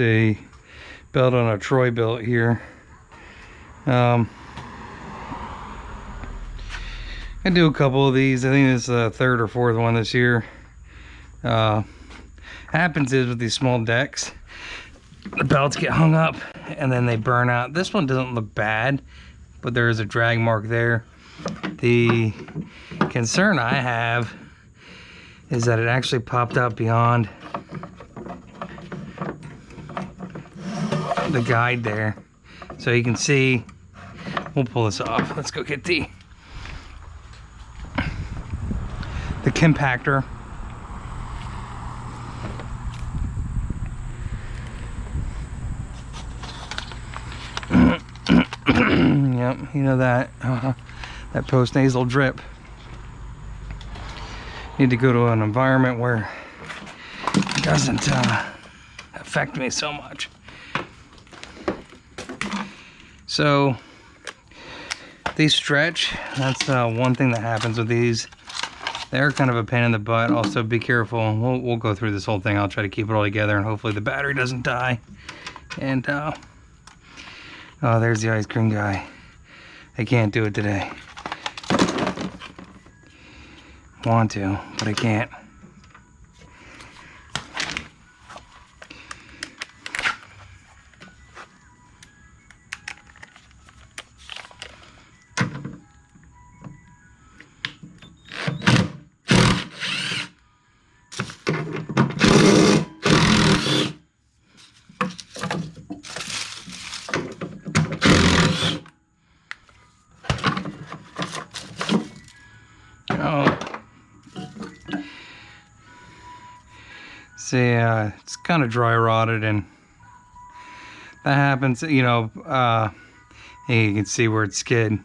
a belt on a Troy belt here. I do a couple of these. I think it's the third or fourth one this year. Happens is with these small decks, the belts get hung up and then they burn out. This one doesn't look bad, but there is a drag mark there. The concern I have is that it actually popped out beyond the guide there. So you can see, we'll pull this off. Let's go get the compactor. Yep, you know that that post-nasal drip. Need to go to an environment where it doesn't affect me so much. So these stretch. That's one thing that happens with these. They're kind of a pain in the butt. Also, be careful. We'll go through this whole thing. I'll try to keep it all together, and hopefully the battery doesn't die. And oh, there's the ice cream guy. I can't do it today. Want to, but I can't. See, it's kind of dry rotted, and that happens, you know. You can see where it's skid,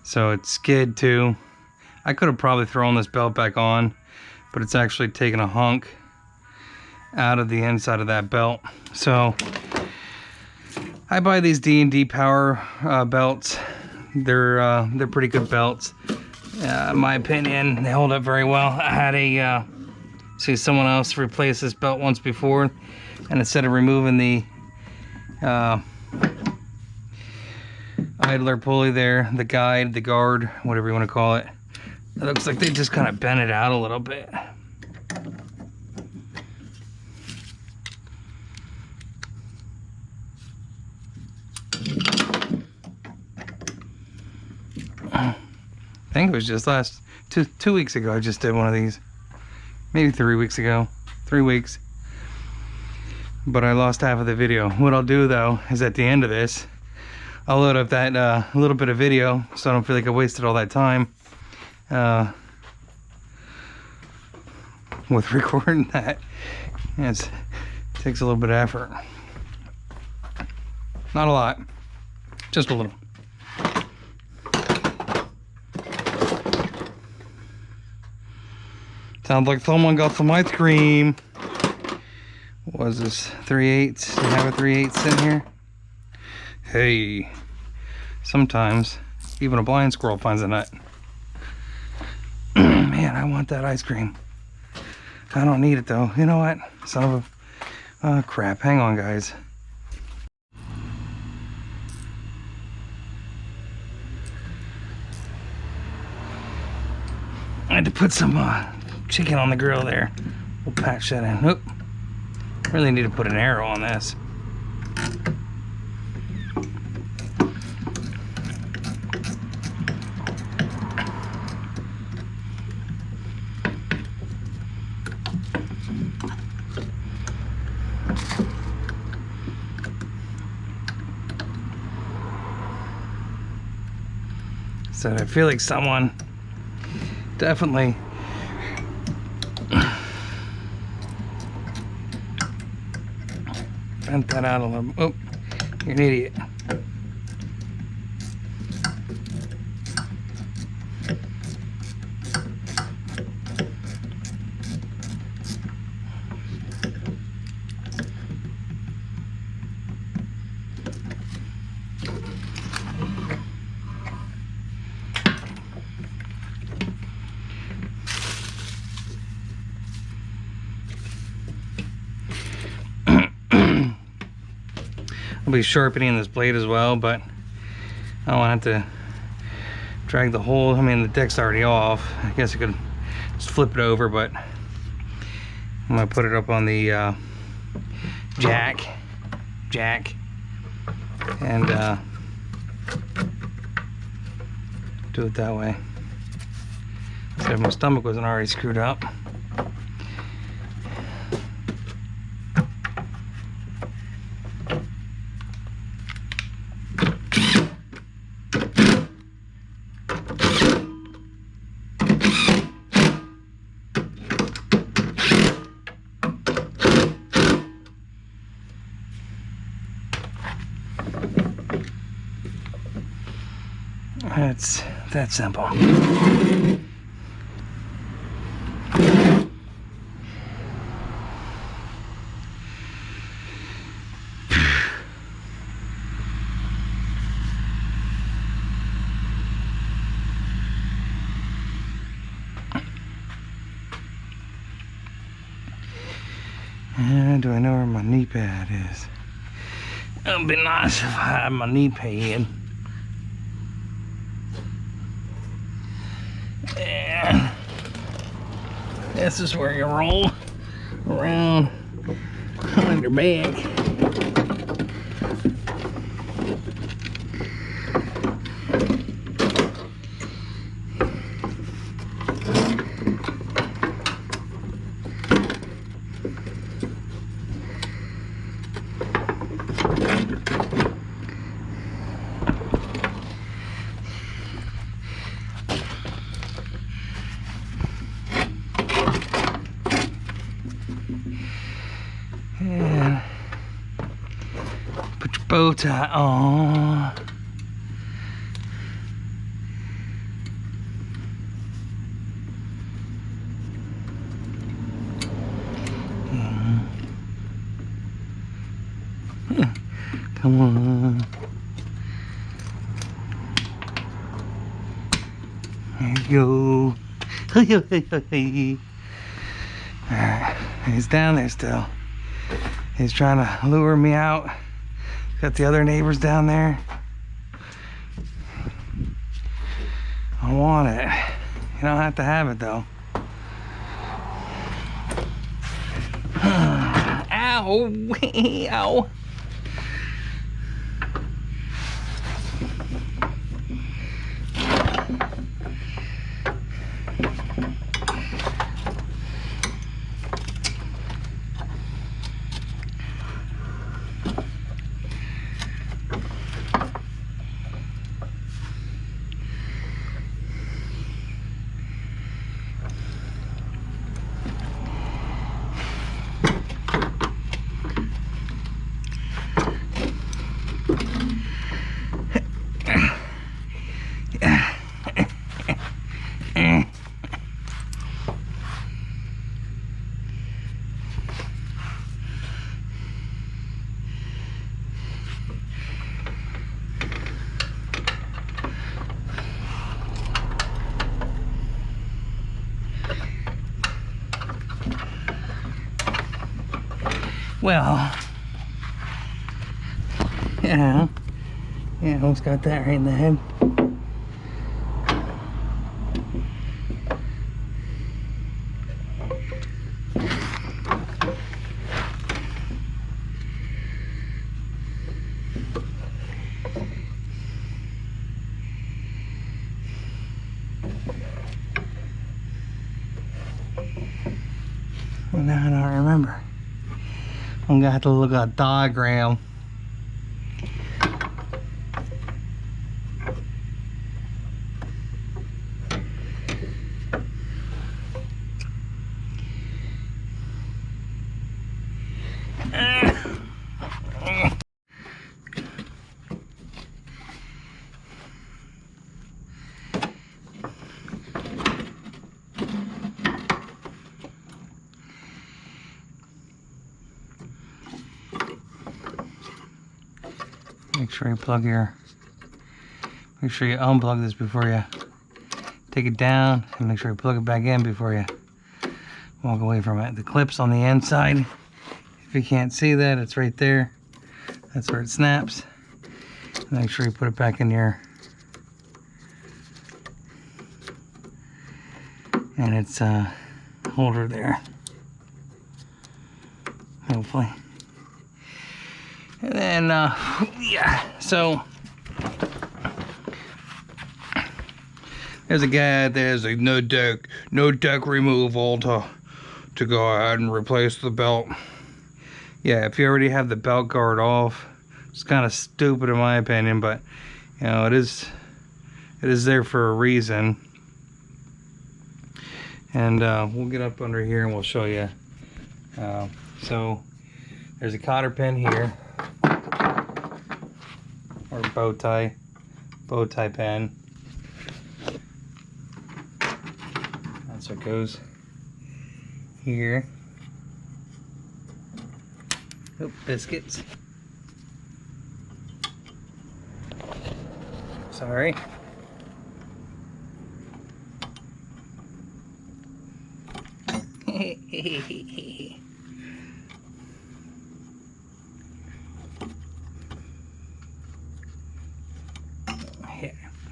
so it's skid too. I could have probably thrown this belt back on, but it's actually taken a hunk out of the inside of that belt. So I buy these D&D power belts. They're pretty good belts, in my opinion. They hold up very well. I had a see someone else replace this belt once before, and instead of removing the idler pulley there, the guide, the guard, whatever you want to call it, it looks like they just kind of bent it out a little bit. I think it was just two weeks ago I just did one of these. Maybe 3 weeks ago. 3 weeks. But I lost half of the video. What I'll do though is at the end of this, I'll load up that little bit of video so I don't feel like I wasted all that time with recording that. Yeah, it takes a little bit of effort. Not a lot, just a little. Sounds like someone got some ice cream. What was this? 3/8? Do you have a 3/8 in here? Hey, sometimes even a blind squirrel finds a nut. Man, I want that ice cream. I don't need it though. You know what? Son of a crap. Hang on, guys. I had to put some chicken on the grill there. We'll patch that in. Oop. Really need to put an arrow on this. So I feel like someone definitely bent that out a little. Oh, you're an idiot. I'll be sharpening this blade as well, but I don't want to have to drag the whole, I mean the deck's already off. I guess I could just flip it over, but I'm gonna put it up on the jack, and do it that way. So if my stomach wasn't already screwed up. It's that simple. And do I know where my knee pad is? It would be nice if I had my knee pad. And this is where you roll around on your back. And put your bow tie on. Come on. There you go. Alright, he's down there still. He's trying to lure me out. Got the other neighbors down there. I want it. You don't have to have it though. Ow! Ow! Well, yeah, almost got that right in the head. Well, now I don't remember. I'm gonna have to look at a diagram. Make sure you unplug this before you take it down, and make sure you plug it back in before you walk away from it. The clip's on the inside. If you can't see that, it's right there. That's where it snaps. Make sure you put it back in your and its holder there. Hopefully. And then yeah, so there's a guy out there that's like no deck removal to go ahead and replace the belt. Yeah, if you already have the belt guard off, it's kind of stupid in my opinion, but you know, it is there for a reason. And we'll get up under here and we'll show you. So there's a cotter pin here, or bow tie pin. That's what goes here. Oh, biscuits. Sorry. Here,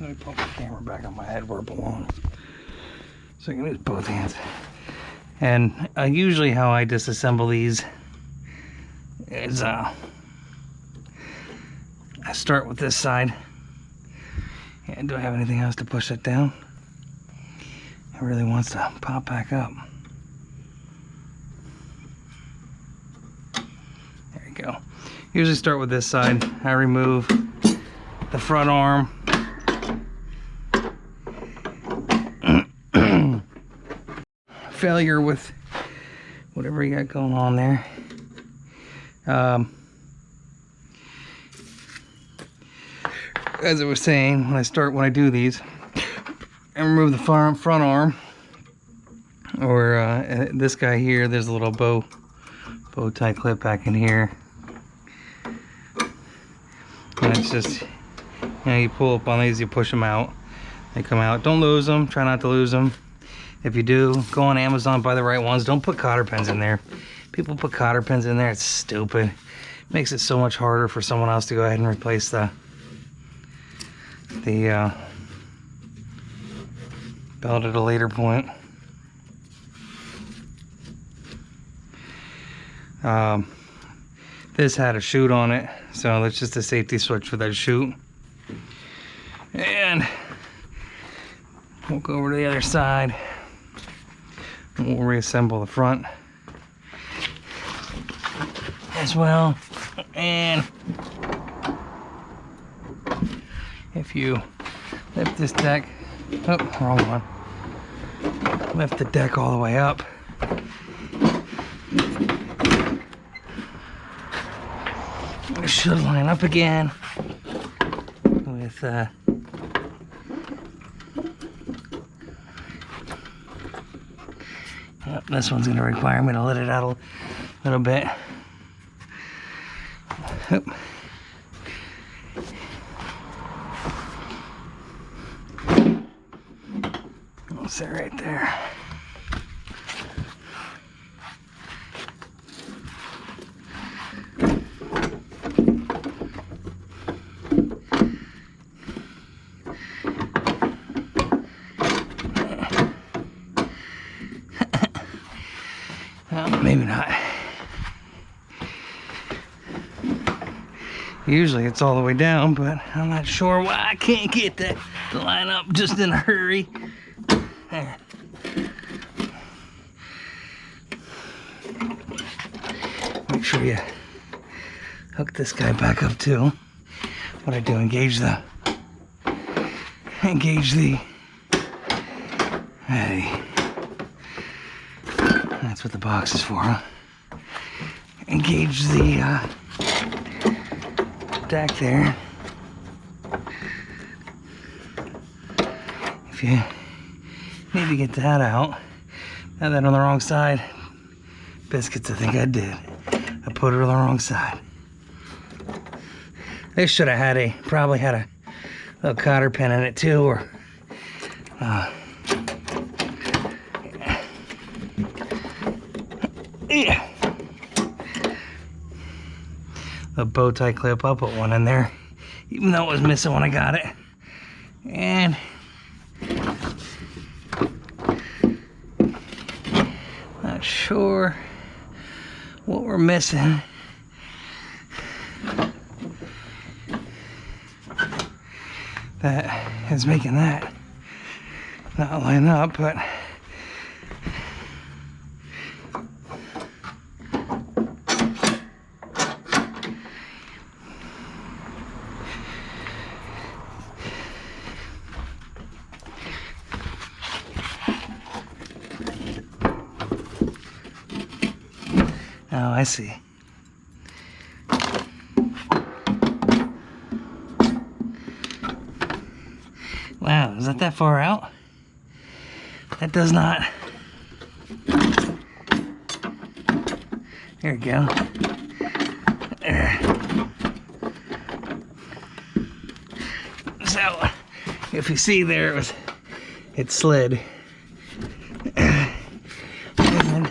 let me put my camera back on my head where it belongs, so I can use both hands. And usually how I disassemble these is I start with this side. And do I have anything else to push it down? It really wants to pop back up. There you go. Usually start with this side. I remove the front arm. Failure with whatever you got going on there. As I was saying, when I do these, I remove the front arm, or this guy here. There's a little bow tie clip back in here, and it's just, you know, you pull up on these, you push them out, they come out. Don't lose them. Try not to lose them. If you do, go on Amazon, buy the right ones. Don't put cotter pins in there. People put cotter pins in there. It's stupid. It makes it so much harder for someone else to go ahead and replace the belt at a later point. This had a chute on it, so that's just a safety switch for that chute. And we'll go over to the other side and we'll reassemble the front as well. And if you lift this deck, oh, wrong one. Lift the deck all the way up. It should line up again with yep, this one's going to require me to let it out a little bit. Oop. I'll sit right there. Well, maybe not. Usually it's all the way down, but I'm not sure why I can't get that to line up just in a hurry. There. Make sure you hook this guy back up too. What I do, engage the hey, that's what the box is for, huh? Engage the deck there. If you need to get that out, had that on the wrong side. Biscuits, I think I did. I put it on the wrong side. This should have had probably had a little cotter pin in it too, or yeah. a bow tie clip. I'll put one in there, even though it was missing when I got it. And not sure what we're missing. That is making that not line up, but oh, I see. Wow, is that far out? That does not. There we go. There. So, if you see there, it slid. And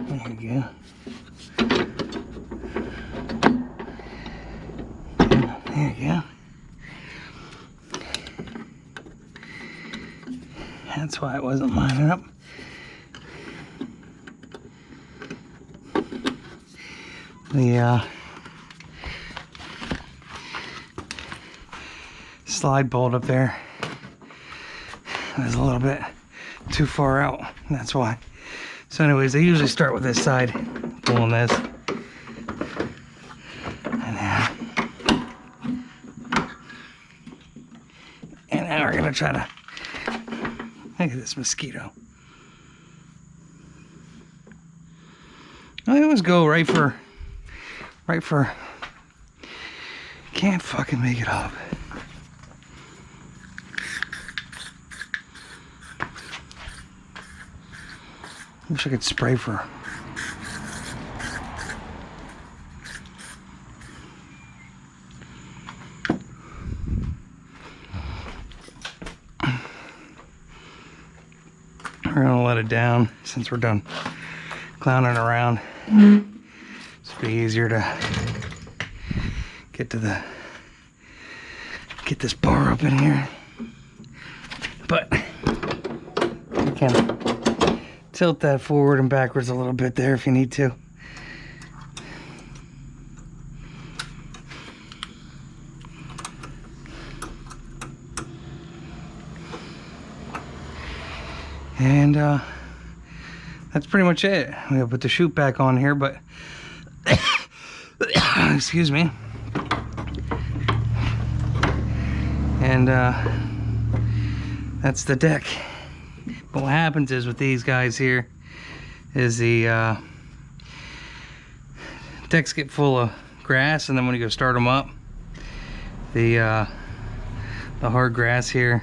there we go. There you go. That's why it wasn't lining up. The slide bolt up there is a little bit too far out. That's why. So anyways, I usually start with this side, pulling this. And now we're gonna try to, look at this mosquito. I always go right for, can't fucking make it up. Wish I could spray for. We're gonna let it down since we're done clowning around. It's be easier to get this bar up in here. But you can tilt that forward and backwards a little bit there if you need to. And that's pretty much it. I'm gonna put the chute back on here, but excuse me. And that's the deck. But what happens is with these guys here is the decks get full of grass, and then when you go start them up, the hard grass here,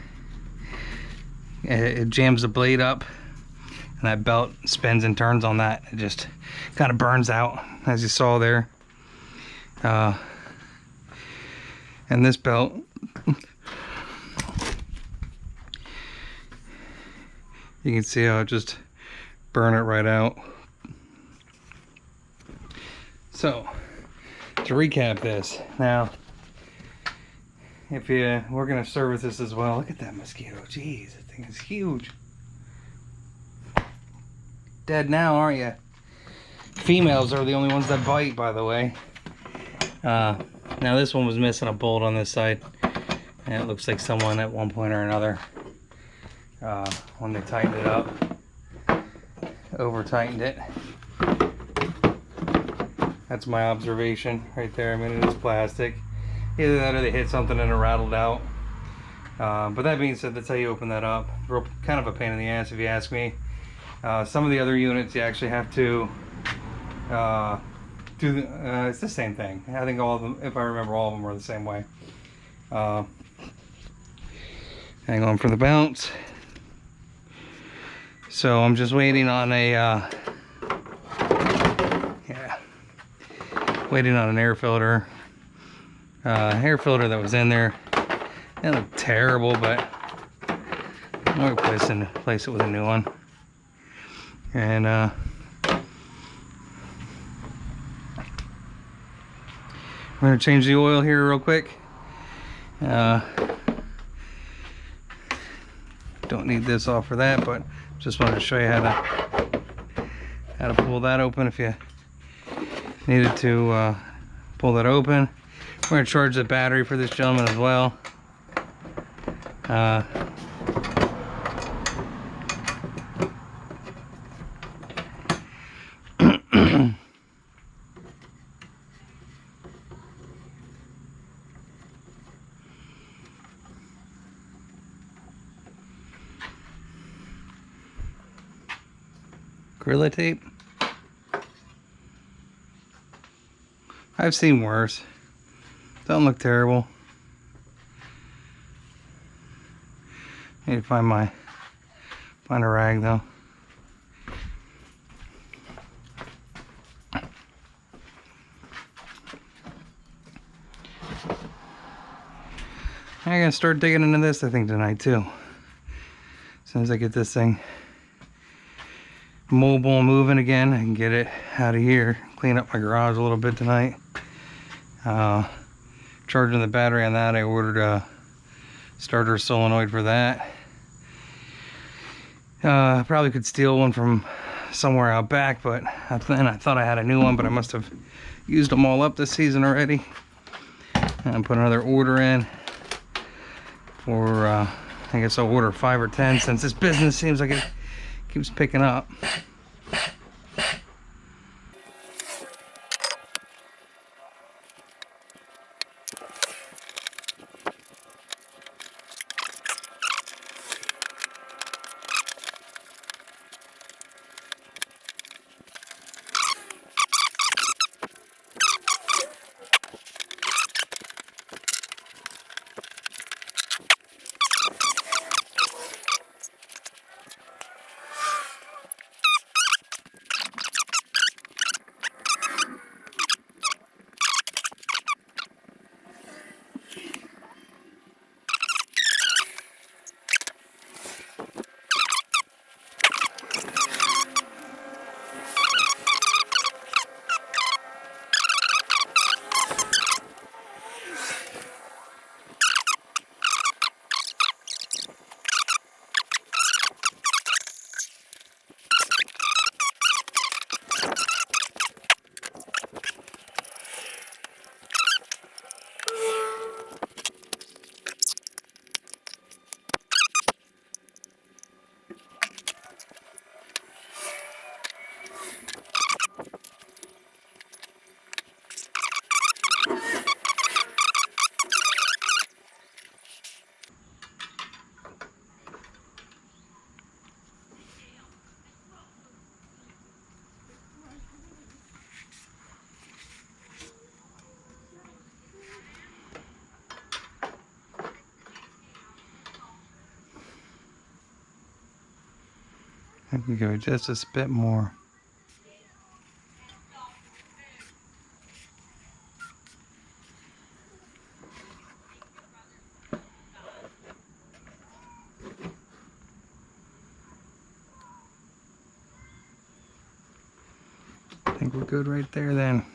it jams the blade up, and that belt spins and turns on that. It just kind of burns out, as you saw there. And this belt, you can see how it just burned it right out. So, to recap this, now, if we're gonna service this as well. Look at that mosquito, jeez, that thing is huge. Dead now, aren't you? Females are the only ones that bite, by the way. Now this one was missing a bolt on this side, and it looks like someone at one point or another, when they tightened it up, over tightened it. That's my observation right there. I mean, it is plastic. Either that or they hit something and it rattled out. But that being said, that's how you open that up. Kind of a pain in the ass if you ask me. Some of the other units you actually have to do, it's the same thing. I think all of them, if I remember, all of them are the same way. Hang on for the bounce. So I'm just waiting on a, waiting on an air filter. Air filter that was in there. It looked terrible, but I'm gonna replace it with a new one. And we're gonna change the oil here real quick. Don't need this off for that, but just wanted to show you how to pull that open if you needed to pull that open. We're going to charge the battery for this gentleman as well. Gorilla tape. I've seen worse. Don't look terrible. Need to find a rag though. I'm gonna start digging into this, I think, tonight too. As soon as I get this thing mobile and moving again, I can get it out of here. Clean up my garage a little bit tonight. Charging the battery on that, I ordered a starter solenoid for that. Probably could steal one from somewhere out back, but then I thought I had a new one, but I must have used them all up this season already. And put another order in for, I guess I'll order 5 or 10 since this business seems like it keeps picking up. I can go just a bit more. I think we're good right there then.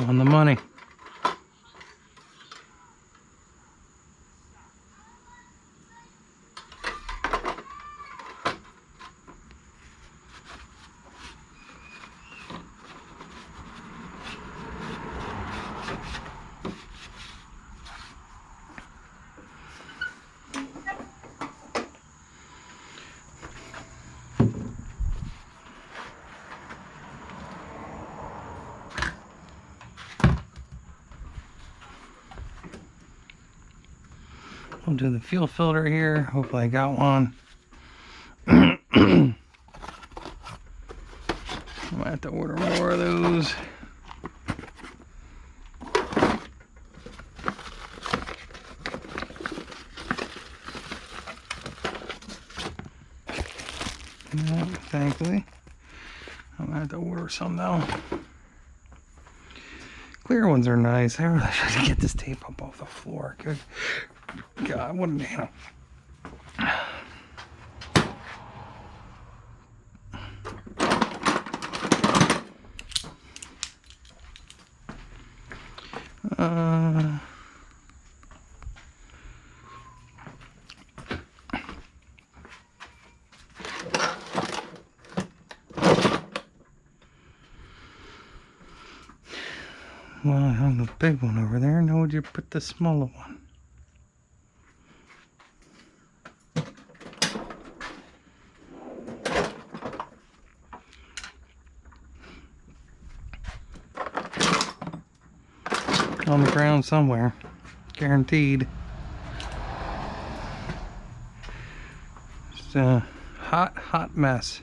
On the money. I'll do the fuel filter here. Hopefully I got one. I might have to order more of those. No, thankfully. I'm gonna have to order some though. Clear ones are nice. I really should get this tape up off the floor. Good God, what an animal. Well, I hung the big one over there. Now would you put the smaller one? On the ground somewhere. Guaranteed. Just a hot mess.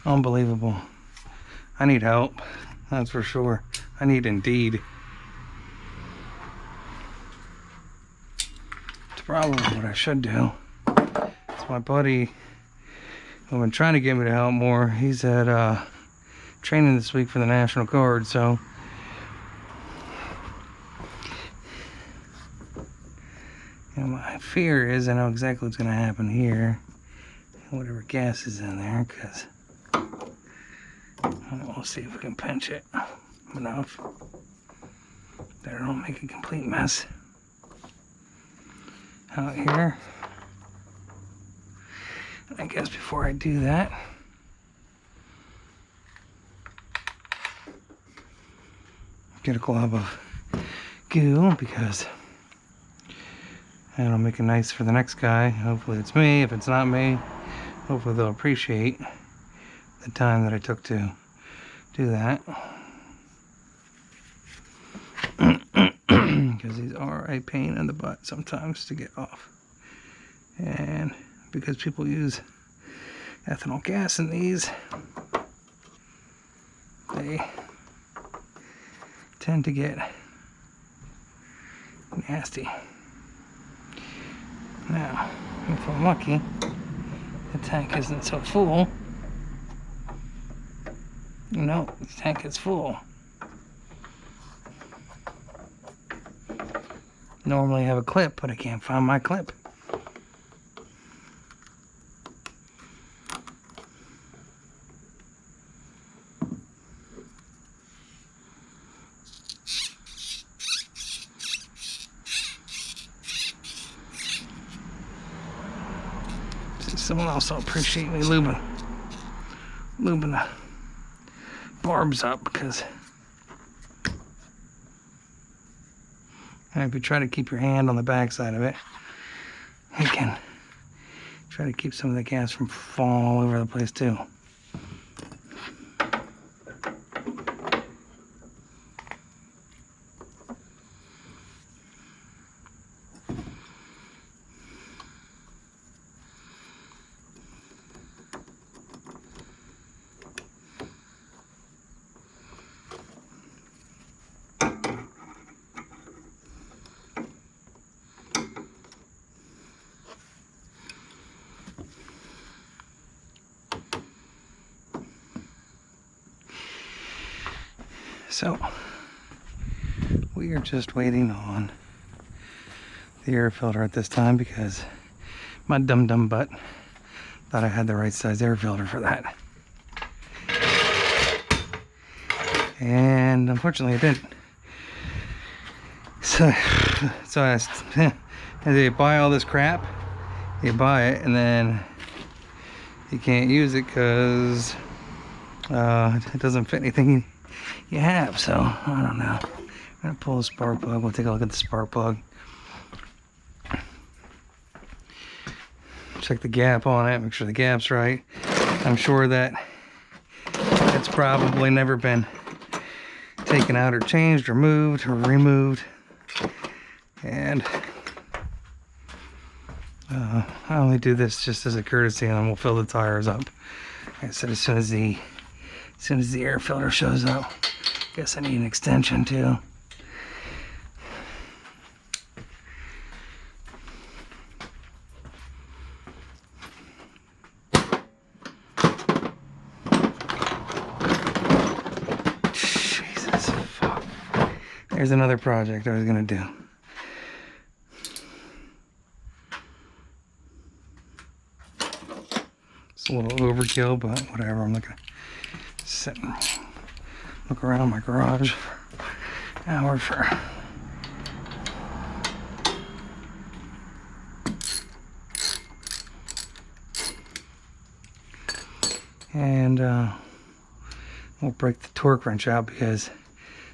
Unbelievable. I need help. That's for sure. I need indeed. It's probably what I should do. It's my buddy who's been trying to get me to help more. He's at training this week for the National Guard, so you know, my fear is I know exactly what's going to happen here. Whatever gas is in there, because we'll see if we can pinch it enough that it don't make a complete mess out here. I guess before I do that, get a glob of goo, because that'll make it nice for the next guy. Hopefully it's me. If it's not me, hopefully they'll appreciate the time that I took to do that. Because these are a pain in the butt sometimes to get off. And because people use ethanol gas in these, they tend to get nasty. Now, if I'm lucky, the tank isn't so full. No, the tank is full. Normally I have a clip, but I can't find my clip. See, someone else will appreciate me lubing the barbs up, because if you try to keep your hand on the back side of it, you can try to keep some of the gas from falling all over the place too. So, we are just waiting on the air filter at this time, because my dumb butt thought I had the right size air filter for that. And unfortunately I didn't. So as you buy all this crap, you buy it and then you can't use it because it doesn't fit anything you have. So I don't know. I'm gonna pull the spark plug. We'll take a look at the spark plug. Check the gap on it, make sure the gap's right. I'm sure that it's probably never been taken out or changed or moved or removed. And I only do this just as a courtesy, and then we'll fill the tires up. Like I said, as soon as the air filter shows up, I guess I need an extension too. Here's another project I was gonna do. It's a little overkill, but whatever. I'm looking, sit and look around my garage for hours for. And we'll break the torque wrench out because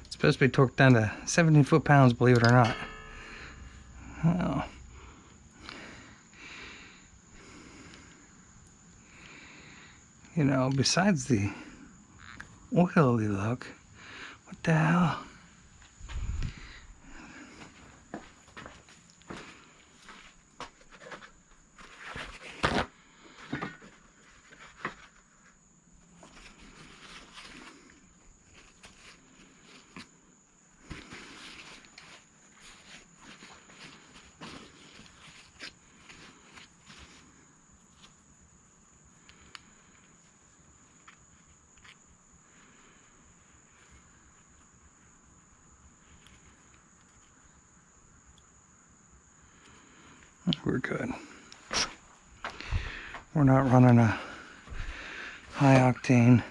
it's supposed to be torqued down to 17 foot-pounds, believe it or not. Oh. You know, besides the oily look, what the hell? We're good. We're not running a high octane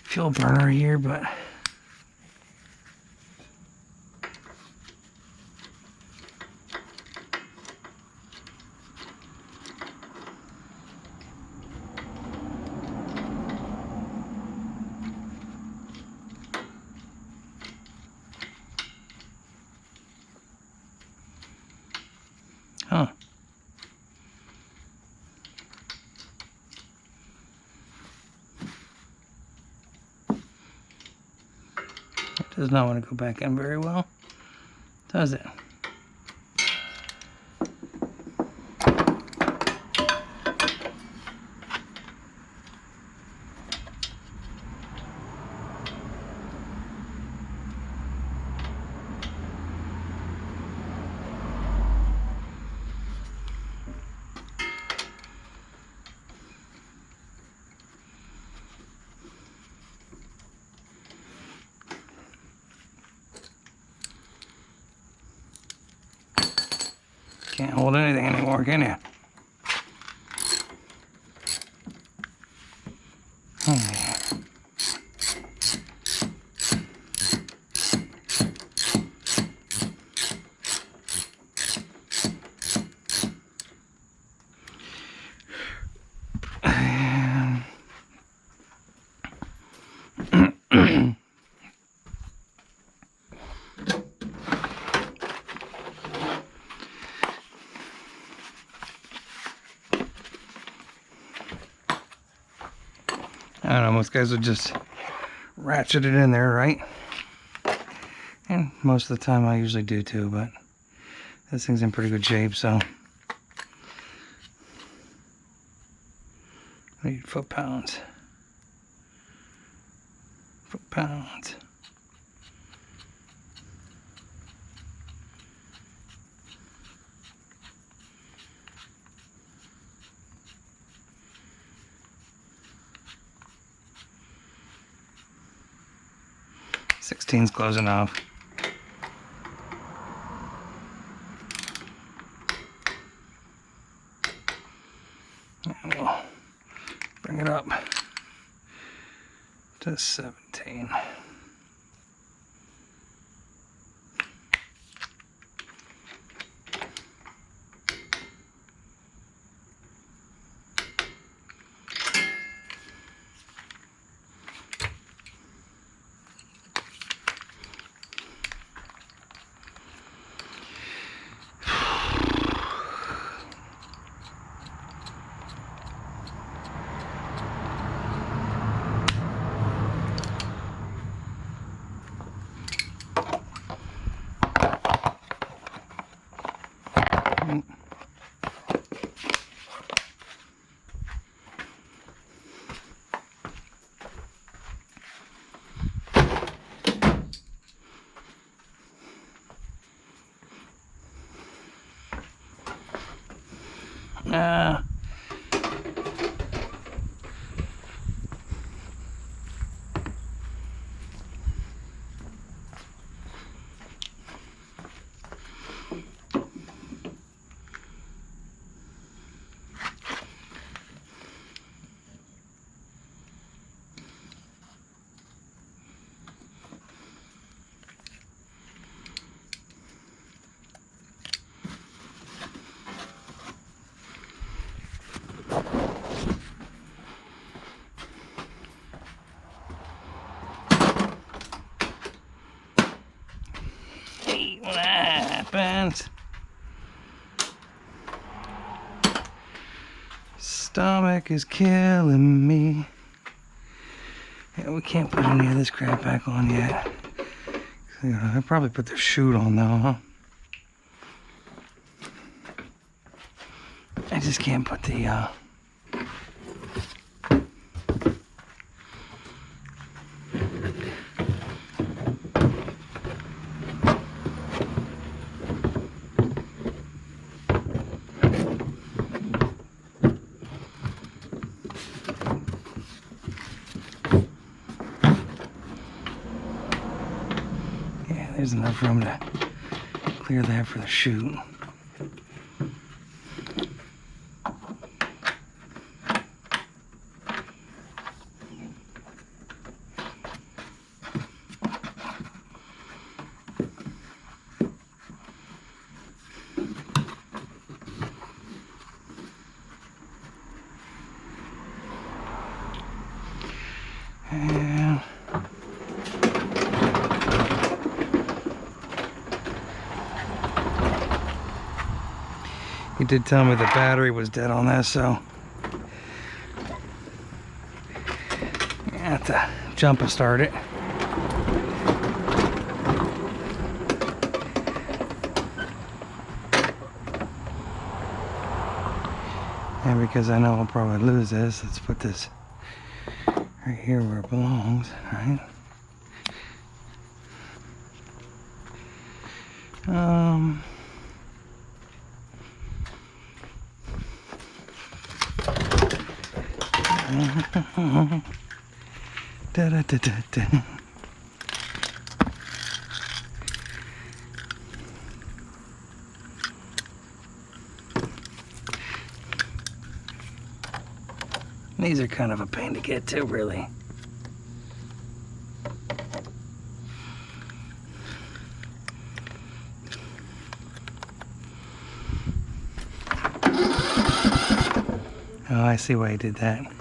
fuel burner here, but huh. It does not want to go back in very well, does it? Can't hold anything anymore, can you? Oh, yeah. I don't know, most guys would just ratchet it in there, right? And most of the time I usually do too, but this thing's in pretty good shape, so. I need foot-pounds. Foot-pounds. Sixteen's close enough. And we'll bring it up to 17. stomach is killing me. Yeah, we can't put any of this crap back on yet. I probably put the chute on though, huh? I just can't put the yeah, there's enough room to clear that for the chute. And he did tell me the battery was dead on this, so I have to jump and start it. And because I know I'll probably lose this, let's put this right here where it belongs, right? Da, da, da, da, da. These are kind of a pain to get to, really. Oh, I see why he did that.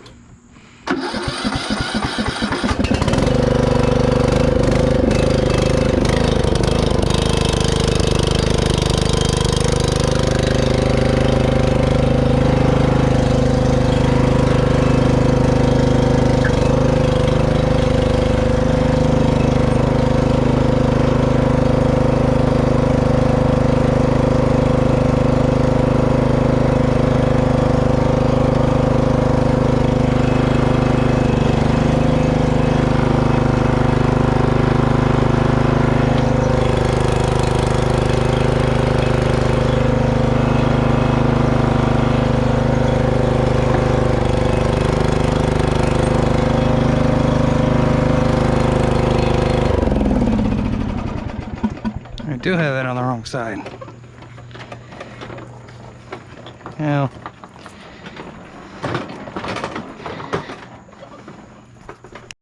I do have that on the wrong side. Well,